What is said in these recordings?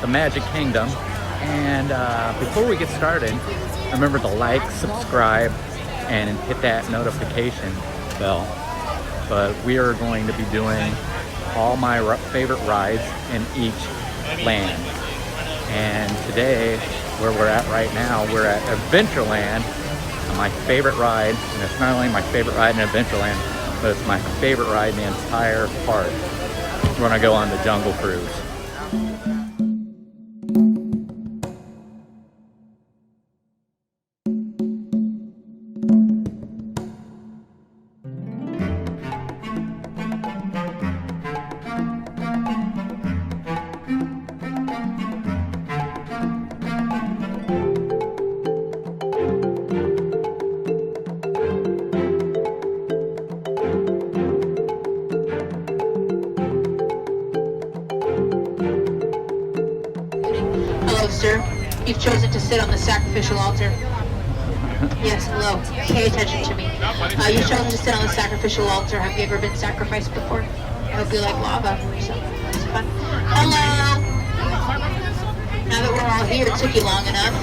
the Magic Kingdom. And before we get started, remember to like, subscribe, and hit that notification bell. But we are going to be doing all my favorite rides in each land. And today, where we're at right now, we're at Adventureland. And my favorite ride, and it's not only my favorite ride in Adventureland, but it's my favorite ride in the entire park. We're gonna go on the Jungle Cruise. Hello, sir. You've chosen to sit on the sacrificial altar. Yes, hello. Pay attention to me. You've chosen to sit on the sacrificial altar. Have you ever been sacrificed before? I hope you like lava. So, that's fun. Hello! Now that we're all here, it took you long enough.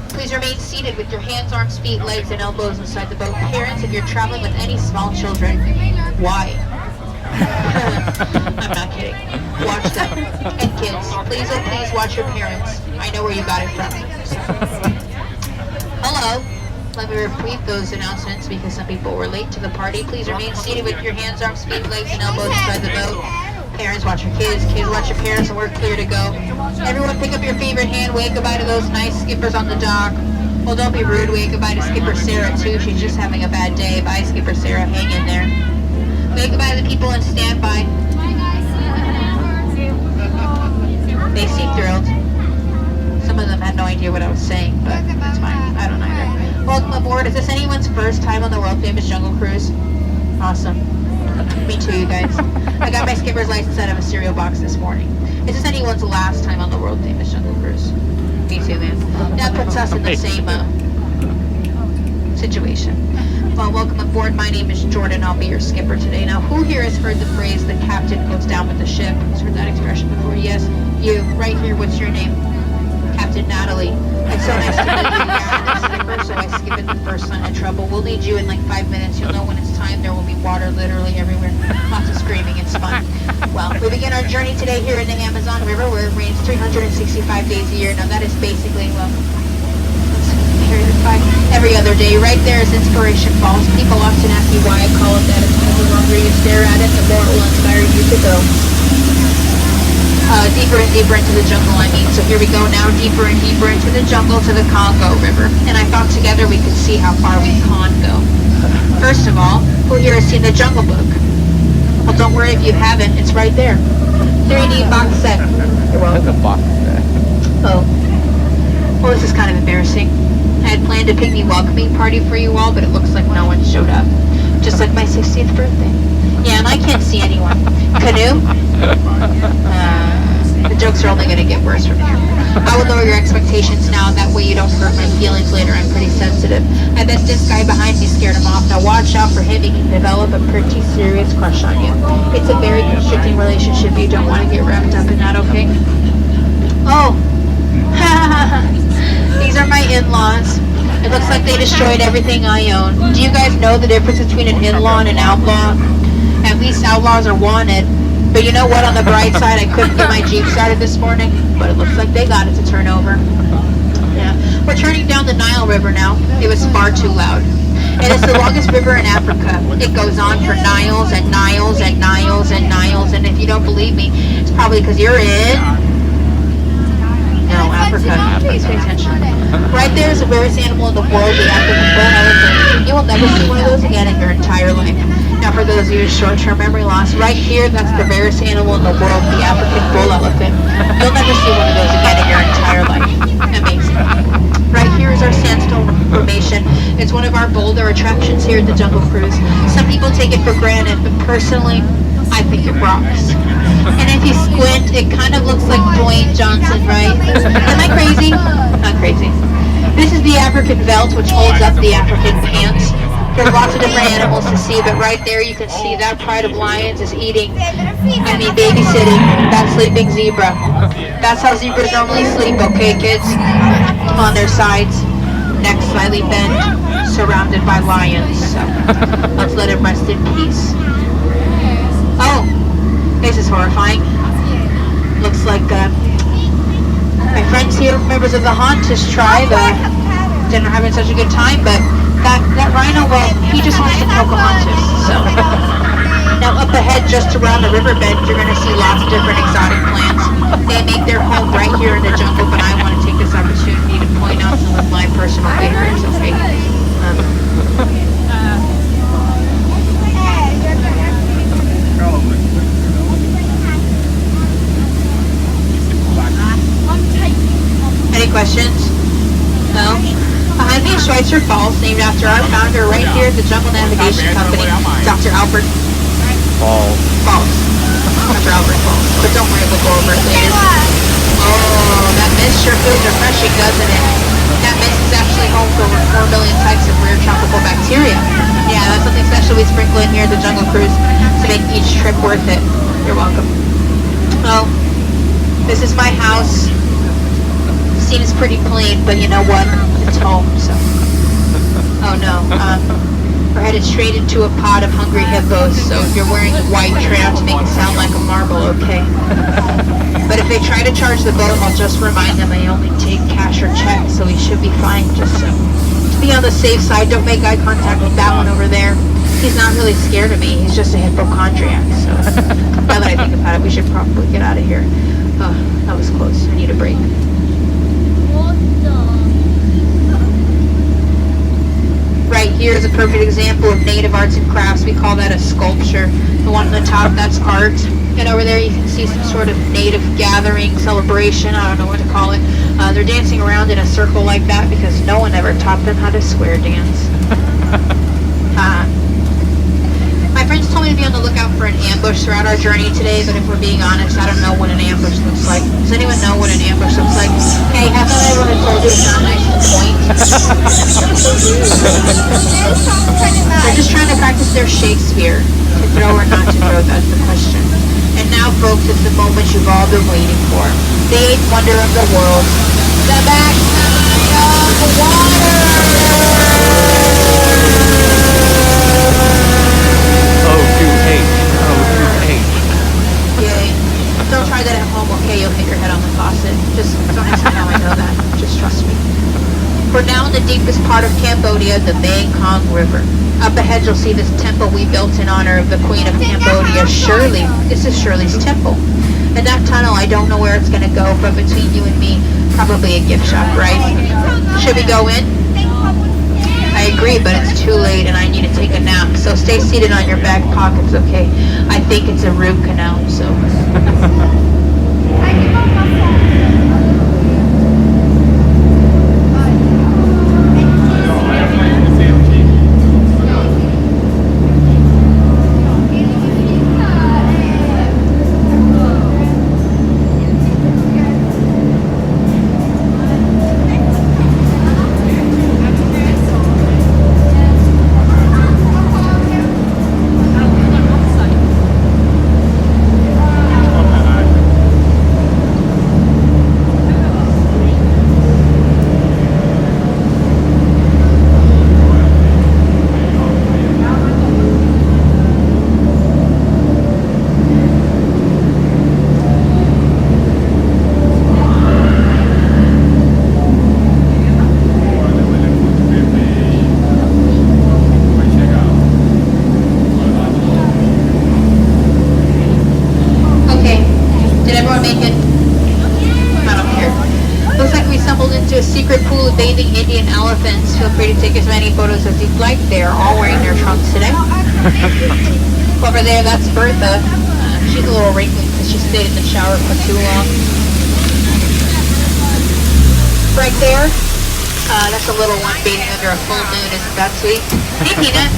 Please remain seated with your hands, arms, feet, legs, and elbows inside the boat. Parents, if you're traveling with any small children, why? I'm not kidding. Watch them. And kids, please, oh please watch your parents. I know where you got it from. Hello. Let me repeat those announcements because some people were late to the party. Please remain seated with your hands, arms, feet, legs, and elbows inside the boat. Parents, watch your kids. Kids, watch your parents, and we're clear to go. Everyone pick up your favorite hand. Wave goodbye to those nice skippers on the dock. Well, don't be rude. Wave goodbye to Skipper Sarah, too. She's just having a bad day. Bye, Skipper Sarah. Hang in there. Wave goodbye to the people on standby. They seem thrilled. Some of them had no idea what I was saying, but that's fine. I don't either. Welcome aboard. Is this anyone's first time on the world-famous Jungle Cruise? Awesome. Me too, you guys. I got my skipper's license out of a cereal box this morning. Is this anyone's last time on the world-famous Jungle Cruise? Me too, man. That puts us in the same situation. Well, welcome aboard. My name is Jordan. I'll be your skipper today. Now, who here has heard the phrase, the captain goes down with the ship? Has heard that expression before? Yes, you. Right here. What's your name? Captain Natalie. It's so nice to meet you. Yeah, I'm the skipper, so I skip it the first sign of trouble. We'll need you in like 5 minutes. You'll know when it's time. There will be water literally everywhere. Lots of screaming. It's fun. Well, we begin our journey today here in the Amazon River, where it rains 365 days a year. Now, that is basically, well, every other day. Right there is Inspiration Falls. People often ask me why I call it that. It's because the longer you stare at it, the more it will inspire you to go. Deeper and deeper into the jungle, I mean. So here we go now, deeper and deeper into the jungle to the Congo River. And I thought together we could see how far we can go. First of all, who here has seen the Jungle Book? Well, don't worry if you haven't. It's right there. 3D box set. You're welcome. Box set. Oh. Well, this is kind of embarrassing. I had planned a picnic welcoming party for you all, but it looks like no one showed up. Just like my 60th birthday. Yeah, and I can't see anyone. Canoe? The jokes are only going to get worse from here. I will lower your expectations now, that way you don't hurt my feelings later. I'm pretty sensitive. I bet this guy behind me scared him off. Now watch out for him. He can develop a pretty serious crush on you. It's a very constricting relationship. You don't want to get wrapped up in that, okay? Oh. These are my in-laws. It looks like they destroyed everything I own. Do you guys know the difference between an in-law and an outlaw? At least outlaws are wanted. But you know what? On the bright side, I couldn't get my Jeep started this morning, but it looks like they got it to turn over. Yeah. We're turning down the Nile River now. It was far too loud. It is the longest river in Africa. It goes on for Niles and Niles and Niles and Niles. And if you don't believe me, it's probably because you're in... No, Africa. Please pay attention. Right there is the rarest animal in the world, the African bull elephant. You will never see one of those again in your entire life. Now, for those of you with short-term memory loss, right here, that's the rarest animal in the world, the African bull elephant. You'll never see one of those again in your entire life. Amazing. Right here is our sandstone formation. It's one of our bolder attractions here at the Jungle Cruise. Some people take it for granted, but personally, I think it rocks. And if you squint, it kind of looks like Dwayne Johnson, right? Am I crazy? Not crazy. This is the African belt, which holds up the African pants. There's lots of different animals to see, but right there you can see that pride of lions is eating, babysitting that sleeping zebra. That's how zebras normally sleep, okay, kids? On their sides, neck slightly bent, surrounded by lions. So let's let him rest in peace. Oh, this is horrifying. Looks like my friends here, members of the Hauntus tribe, didn't having such a good time, but that rhino, well, he just wants to Pocahontas. So now up ahead, just around the riverbed, you're going to see lots of different exotic plants. They make their home right here in the jungle, but I want to take this opportunity to point out some of my personal favorites, okay? Any questions? No? Behind me is Schweitzer Falls, named after our founder right here at the Jungle Navigation Company, Dr. Albert Falls. Dr. Albert Falls. But don't worry, we'll go over it later. Oh, that mist sure feels refreshing, doesn't it? That mist is actually home for over 4 million types of rare tropical bacteria. Yeah, that's something special we sprinkle in here at the Jungle Cruise to make each trip worth it. You're welcome. Well, this is my house. Seems pretty plain, but you know what? It's home, so. Oh no, we're headed straight into a pod of hungry hippos, so if you're wearing white, try not to make it sound like a marble, okay? But if they try to charge the boat, I'll just remind them I only take cash or check, so we should be fine, just so. To be on the safe side, don't make eye contact with that one over there. He's not really scared of me, he's just a hypochondriac, so. Now that I think about it, we should probably get out of here. Oh, that was close, I need a break. Right here is a perfect example of native arts and crafts. We call that a sculpture. The one on the top, that's art. And over there you can see some sort of native gathering, celebration, I don't know what to call it. They're dancing around in a circle like that because no one ever taught them how to square dance. My friends told me to be on the lookout for an ambush throughout our journey today, but if we're being honest, I don't know what an ambush looks like. Does anyone know what an ambush looks like? Hey, haven't I ever told you to sound nice and point? They're just trying to practice their Shakespeare. To throw or not to throw, that's the question. And now, folks, it's the moment you've all been waiting for. The eighth wonder of the world. The backside of water! Yay. Don't try that at home, okay? You'll hit your head on the faucet. Just don't ask me how I know that. Just trust me. We're now in the deepest part of Cambodia, the Mekong River. Up ahead, you'll see this temple we built in honor of the Queen of Cambodia, Shirley. This is Shirley's temple. And that tunnel, I don't know where it's going to go, but between you and me, probably a gift shop, right? Should we go in? I agree, but it's too late and I need to take a nap. So stay seated on your back pockets, okay? I think it's a root canal, so. A secret pool of bathing Indian elephants. Feel free to take as many photos as you'd like. They are all wearing their trunks today. Over there, that's Bertha. She's a little wrinkly because she stayed in the shower for too long. Right there, that's a little one bathing under a full moon. Isn't that sweet? Hey, Peanut.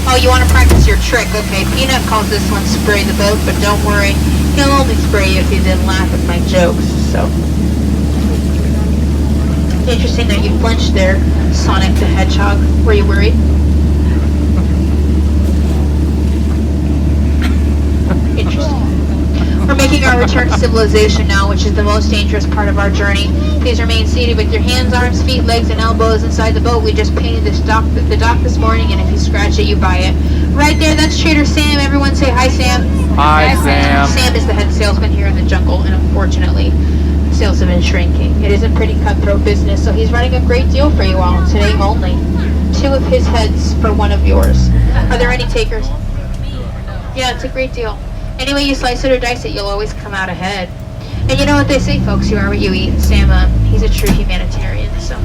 Oh, you want to practice your trick? Okay, Peanut calls this one spray the boat, but don't worry. He'll only spray you if you didn't laugh at my jokes, so. Interesting that you flinched there, Sonic the Hedgehog. Were you worried? our return to civilization now, which is the most dangerous part of our journey. Please remain seated with your hands, arms, feet, legs, and elbows inside the boat. We just painted the dock this morning, and if you scratch it, you buy it. Right there, that's Trader Sam. Everyone say hi, Sam. Hi, Sam. Sam is the head salesman here in the jungle, and unfortunately, sales have been shrinking. It is a pretty cutthroat business, so he's running a great deal for you all today only. 2 of his heads for 1 of yours. Are there any takers? Yeah, it's a great deal. Any way you slice it or dice it, you'll always come out ahead. And you know what they say, folks, you are what you eat. Sam, he's a true humanitarian, so.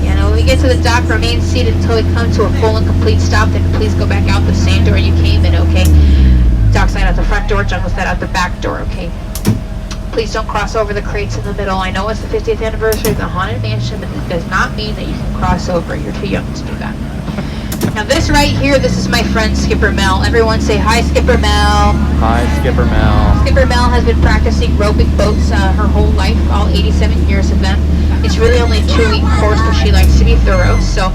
Yeah, now when we get to the dock, remain seated until we come to a full and complete stop, then please go back out the same door you came in, okay? Dock side out the front door, jungle side out the back door, okay? Please don't cross over the crates in the middle. I know it's the 50th anniversary of the Haunted Mansion, but it does not mean that you can cross over. You're too young to do that. Now this right here, this is my friend Skipper Mel. Everyone say hi, Skipper Mel. Hi, Skipper Mel. Skipper Mel has been practicing roping boats her whole life, all 87 years of them. It's really only a 2-week course, but she likes to be thorough, so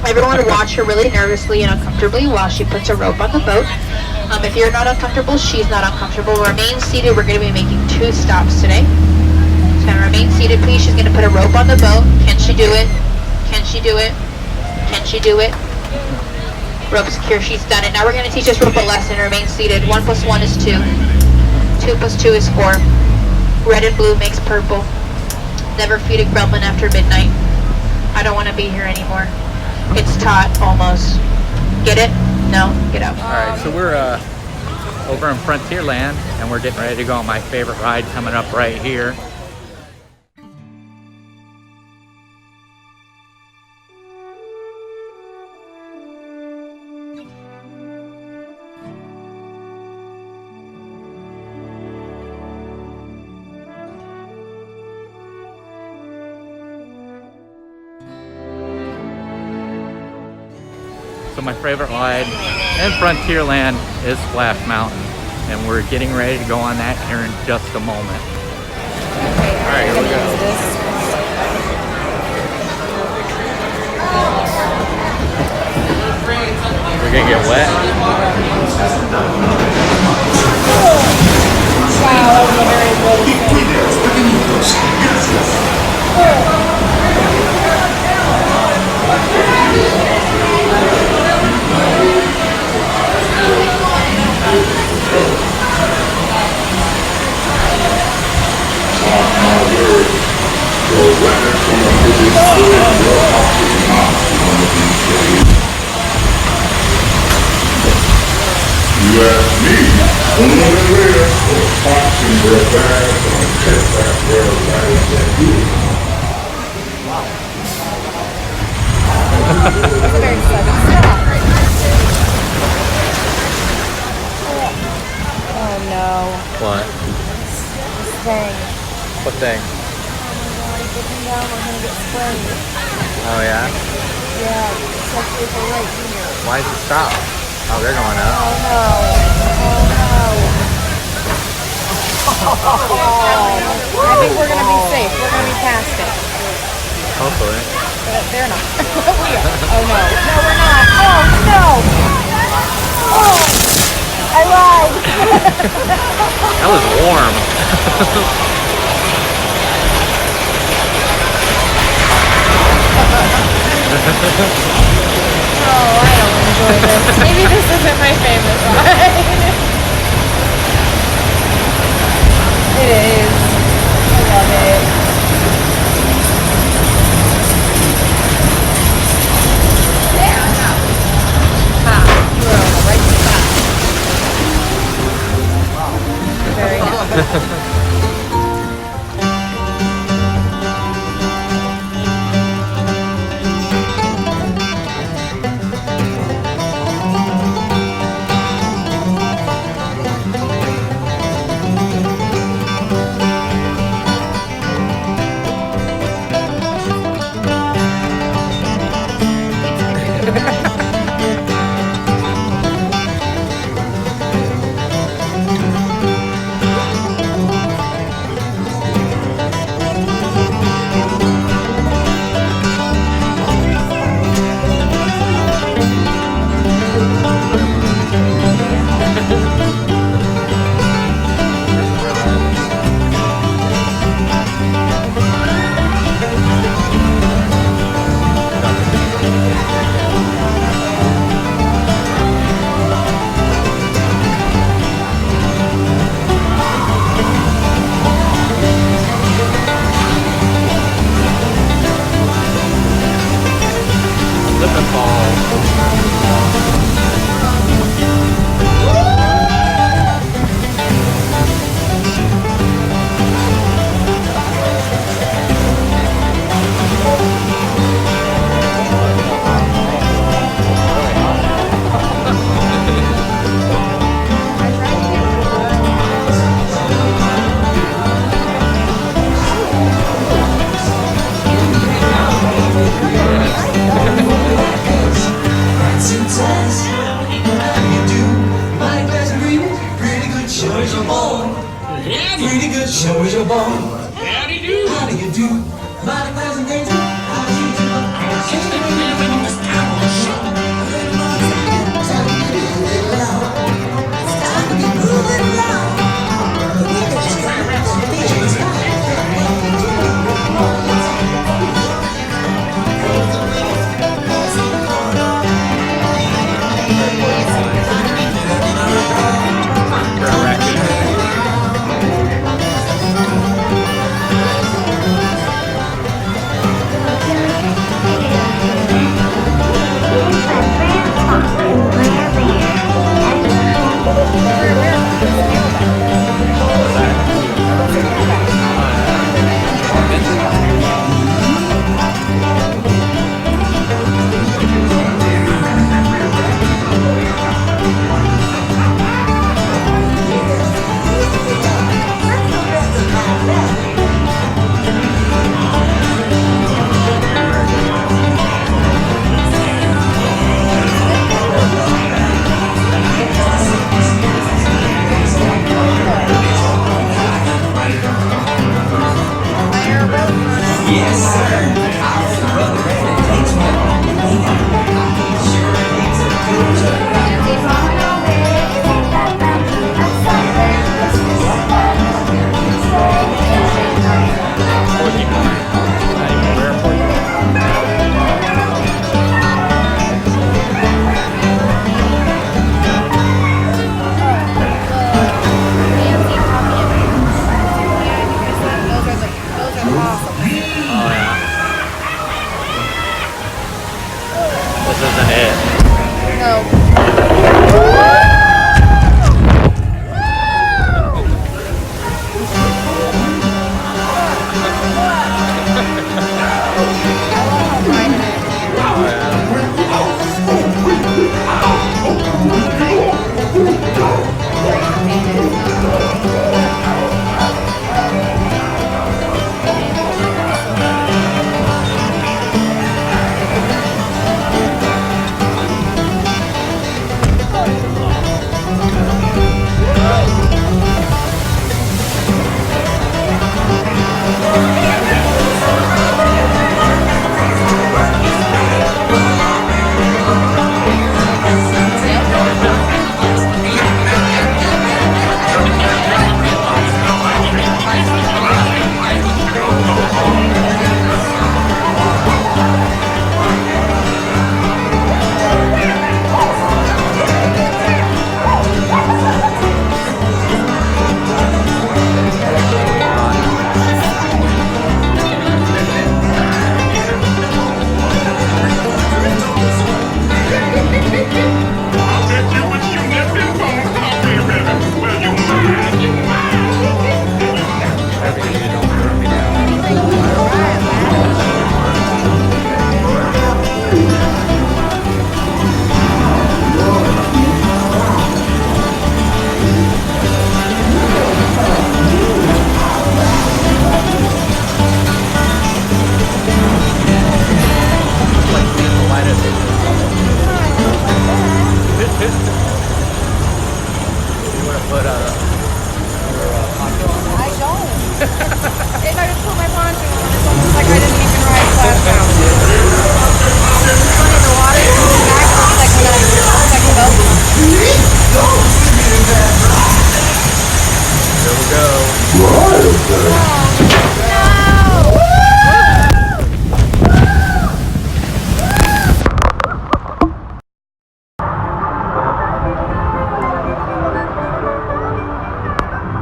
everyone watch her really nervously and uncomfortably while she puts a rope on the boat. If you're not uncomfortable, she's not uncomfortable. Remain seated. We're going to be making 2 stops today. So remain seated, please. She's going to put a rope on the boat. Can she do it? Can she do it? Can she do it? Rope secure. She's done it. Now we're going to teach this rope a lesson. Remain seated. 1 + 1 is 2. 2 + 2 is 4. Red and blue makes purple. Never feed a gremlin after midnight. I don't want to be here anymore. It's taught, almost. Get it? No? Get out. Alright, so we're over in Frontierland, and we're getting ready to go on my favorite ride coming up right here. So my favorite ride in Frontierland is Splash Mountain, and we're getting ready to go on that here in just a moment. All right, here we go. We're gonna get wet. Wow, that was a very You ask me, sooner than later, the toxin will back and tip back where the right that good. That's a very sudden stop. Oh no. What? This thing. What thing? Oh my god, if they come down, we're gonna get sprayed. Oh yeah? Yeah, it's actually for right here. Why does it stop? Oh, they're going up. Oh no. Oh no. Oh. I think we're gonna be safe. We're gonna be past it. Hopefully. But they're not. We are. Oh no. No, we're not. Oh no. Oh. I lied. That was warm. Oh, I don't enjoy this. Maybe this isn't my favorite ride. It is. I love it. You were on the right spot. Very nice.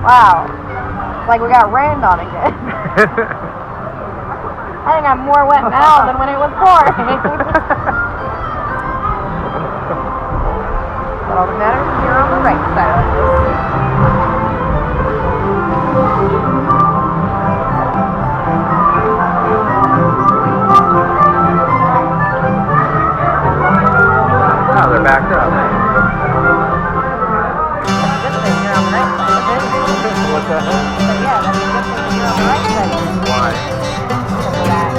Wow. Like we got rained on again. I think I'm more wet now than when it was pouring. But all that matters is you're on the right side of this. Oh, they're backed up. What's that? But yeah, that's a good thing you're on the right side. Why? Because of that.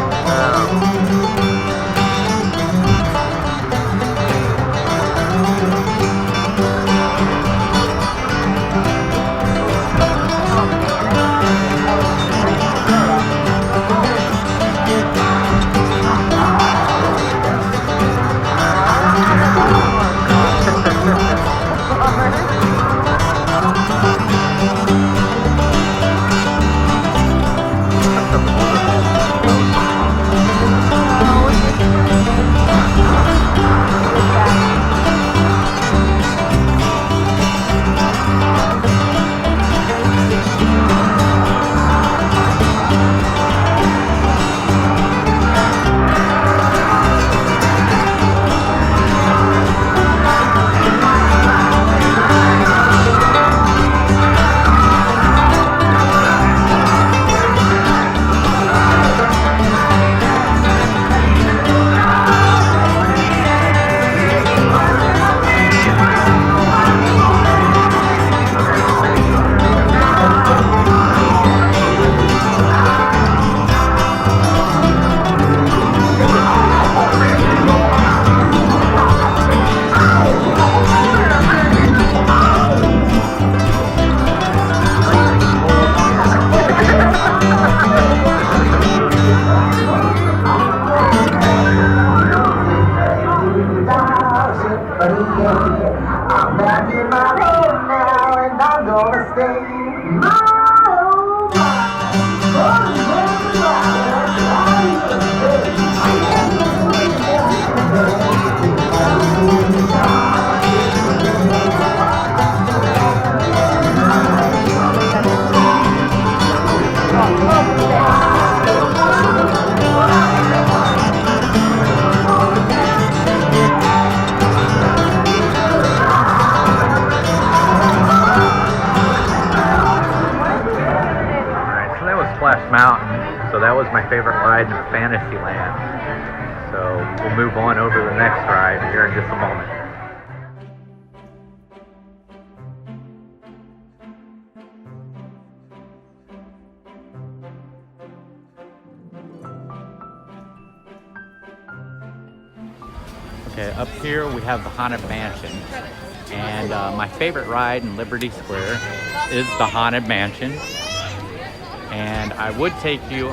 ride in Fantasyland. So we'll move on over to the next ride here in just a moment. Okay, up here we have the Haunted Mansion. And my favorite ride in Liberty Square is the Haunted Mansion. And I would do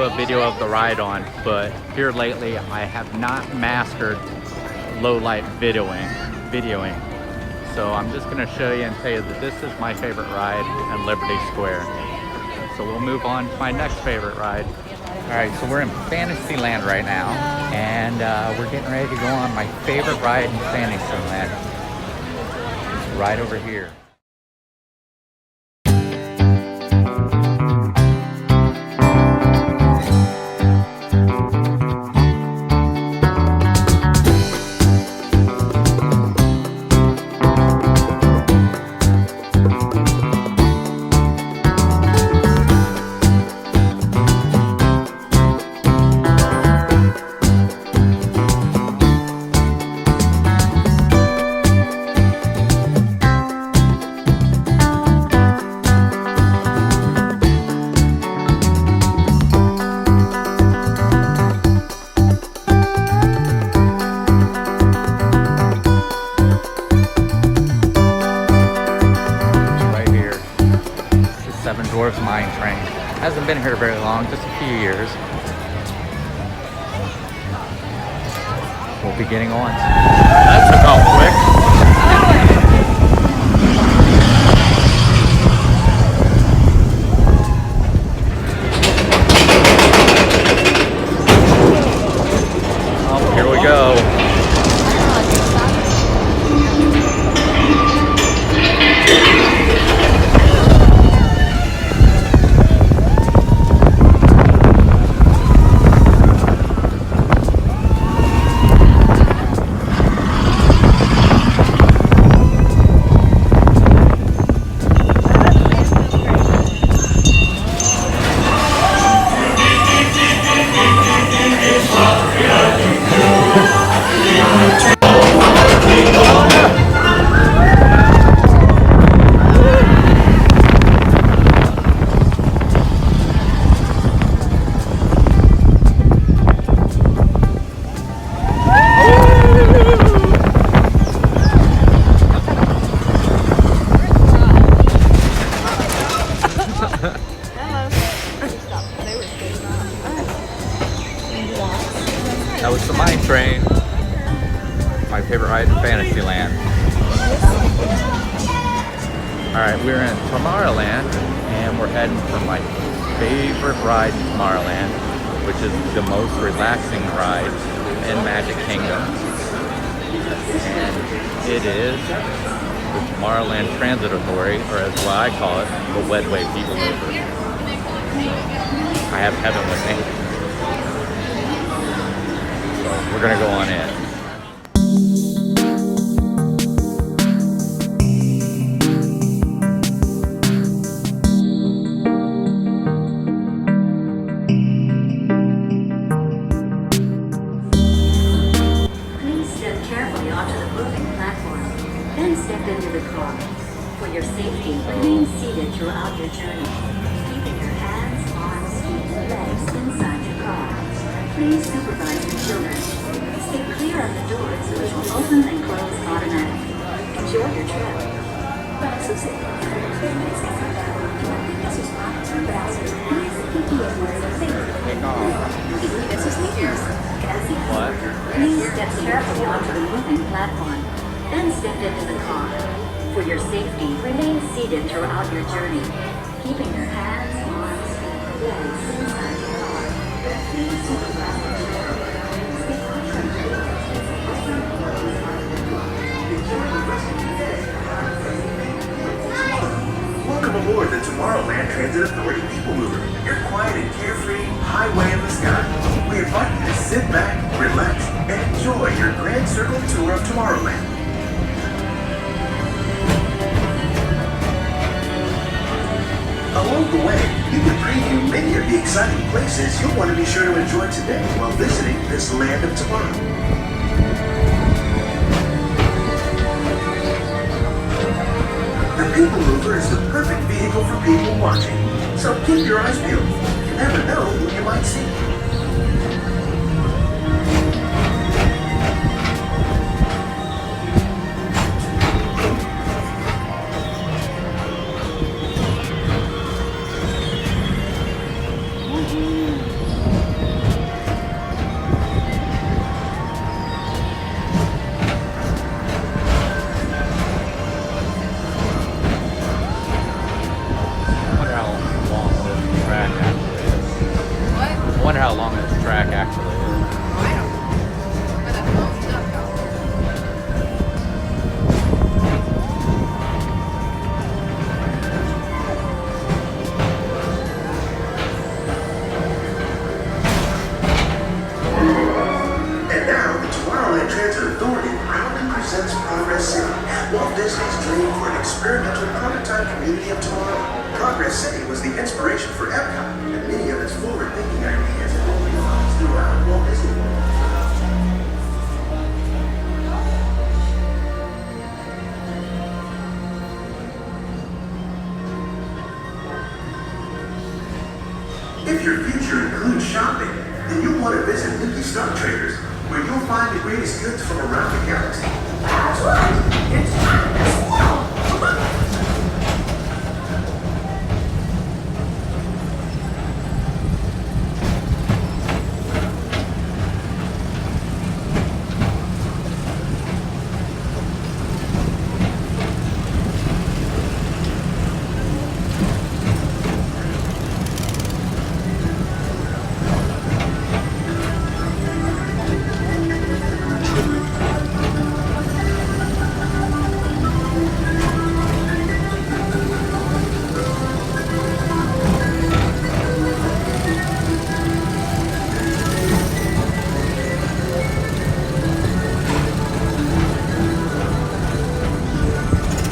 a video of the ride on, but here lately I have not mastered low light videoing. So I'm just gonna show you and tell you that this is my favorite ride in Liberty Square. So we'll move on to my next favorite ride. All right, so we're in Fantasyland right now, and we're getting ready to go on my favorite ride in Fantasyland. It's right over here. Mine train. Hasn't been here very long, just a few years. We'll be getting on. That took off quick. Oh, here we go. That was the mine train. My favorite ride in Fantasyland. Alright, we're in Tomorrowland, and we're heading for my favorite ride in Tomorrowland, which is the most relaxing ride in Magic Kingdom. And it is the Tomorrowland Transit Authority, or as what I call it, the Wedway People Mover. I have Kevin with me. So we're gonna go on in. Please step carefully onto the moving platform, then step into the car. For your safety, remain seated throughout your journey, keeping your hands, arms, feet, and legs inside your car. Please supervise your children. Stay clear of the doors, which will open and close automatically. Enjoy your trip. What? Please step carefully onto the moving platform, then step into the car. For your safety, remain seated throughout your journey, keeping your hands, arms, feet, and legs inside your car. Please supervise your children. Stay clear of the doors, which will open and close automatically. Welcome aboard the Tomorrowland Transit Authority People Mover, your quiet and carefree highway in the sky. We invite you to sit back, relax, and enjoy your Grand Circle tour of Tomorrowland. Along the way, you can preview many many of the exciting places you'll want to be sure to enjoy today while visiting this land of tomorrow. The People Mover is the perfect vehicle for people watching, so keep your eyes peeled. You never know who you might see. I wonder how long this track actually is. And now, the Tomorrowland Transit Authority proudly presents Progress City, Walt Disney's dream for an experimental prototype community of tomorrow. Progress City was the inspiration for Epcot, and many of its forward-thinking ideas have only found throughout Walt Disney World. If your future includes shopping, then you'll want to visit Mickey Stock Traders, where you'll find the greatest goods from around the galaxy. That's right! It's time to spoil!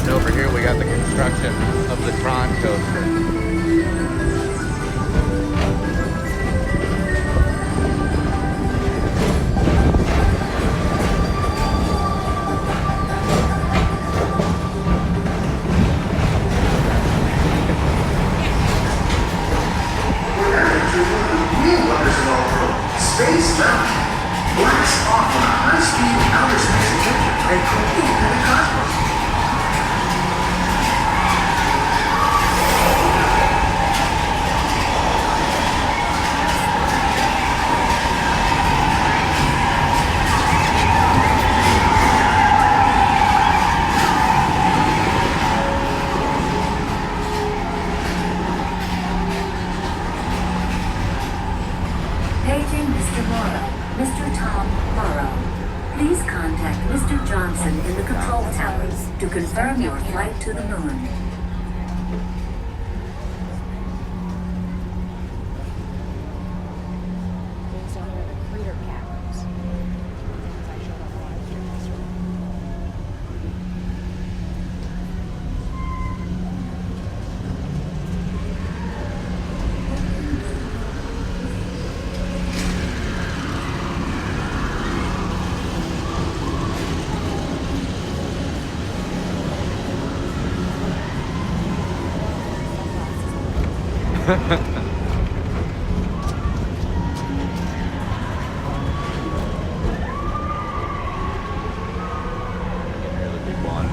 Over here we got the construction of the Tron coaster. We're now entering one of the real wonders of our world, Space Mountain. Blast off on a high-speed outer space adventure and compete in the cosmos. Paging Mr. Morrow. Mr. Tom Morrow. Please contact Mr. Johnson in the control tower to confirm your flight to the moon. These are the crater caverns. As I showed on last year's Here's the big one.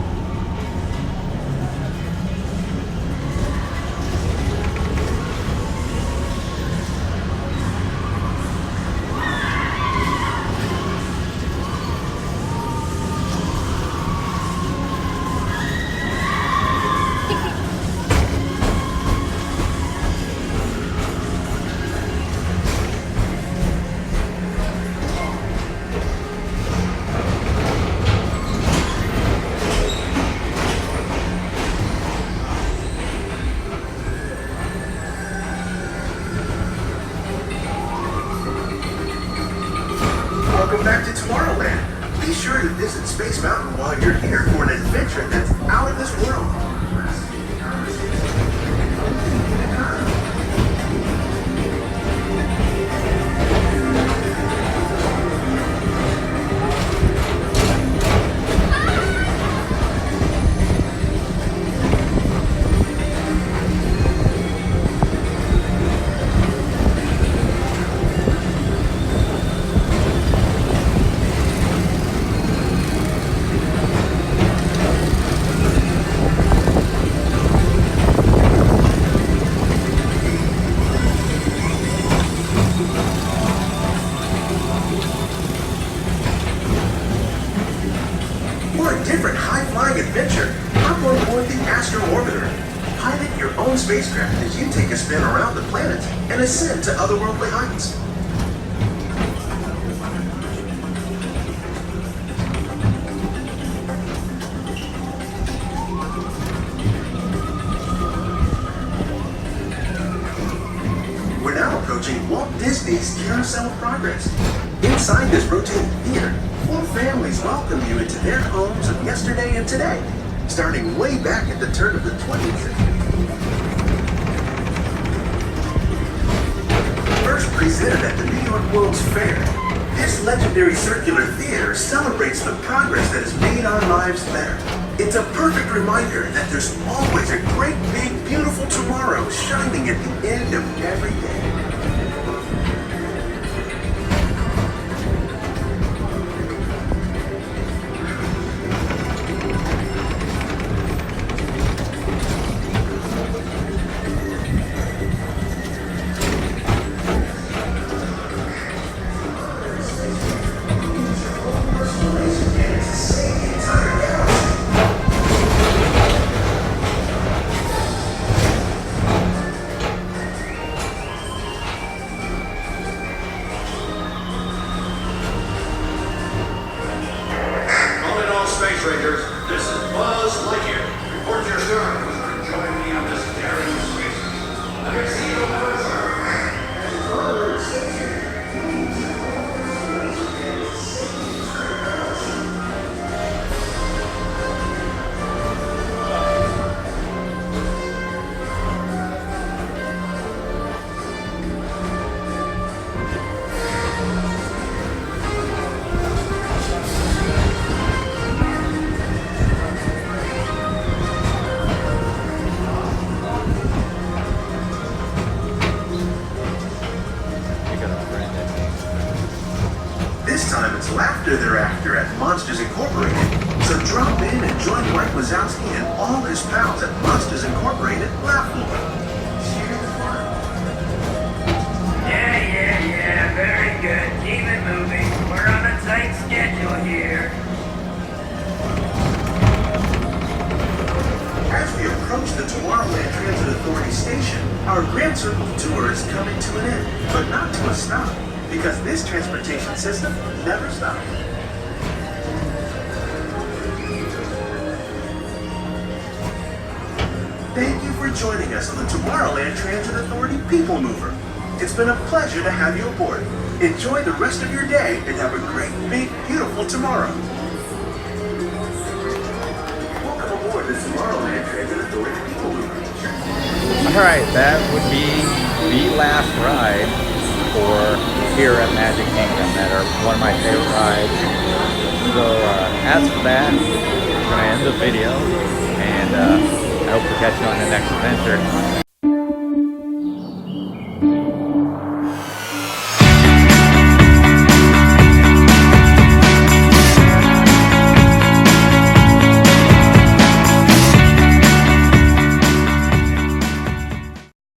Welcome back to Tomorrowland. Be sure to visit Space Mountain while you're here for an adventure that's out of this world. spacecraft as you take a spin around the planet and ascend to otherworldly heights. We're now approaching Walt Disney's Carousel of Progress. Inside this rotating theater, 4 families welcome you into their homes of yesterday and today, starting way back at the turn of the 20th century. First presented at the New York World's Fair, this legendary circular theater celebrates the progress that has made our lives better. It's a perfect reminder that there's always a great, big, beautiful tomorrow shining at the end of every day. Space Rangers, this is Buzz Lightyear. Report to your star. Join me on this daring space. Let me see you This time it's laughter they're after at Monsters Incorporated. So drop in and join Mike Wazowski and all his pals at Monsters Incorporated Laugh Floor. Yeah, very good. Keep it moving. We're on a tight schedule here. As we approach the Tomorrowland Transit Authority station, our Grand Circle tour is coming to an end, but not to a stop, because this transportation system never stops. Thank you for joining us on the Tomorrowland Transit Authority People Mover. It's been a pleasure to have you aboard. Enjoy the rest of your day and have a great, big, beautiful tomorrow. Welcome aboard the Tomorrowland Transit Authority People Mover. Alright, that would be the last ride for here at Magic Kingdom that are one of my favorite rides. So as for that, I'm going to end the video, and I hope to catch you on the next adventure.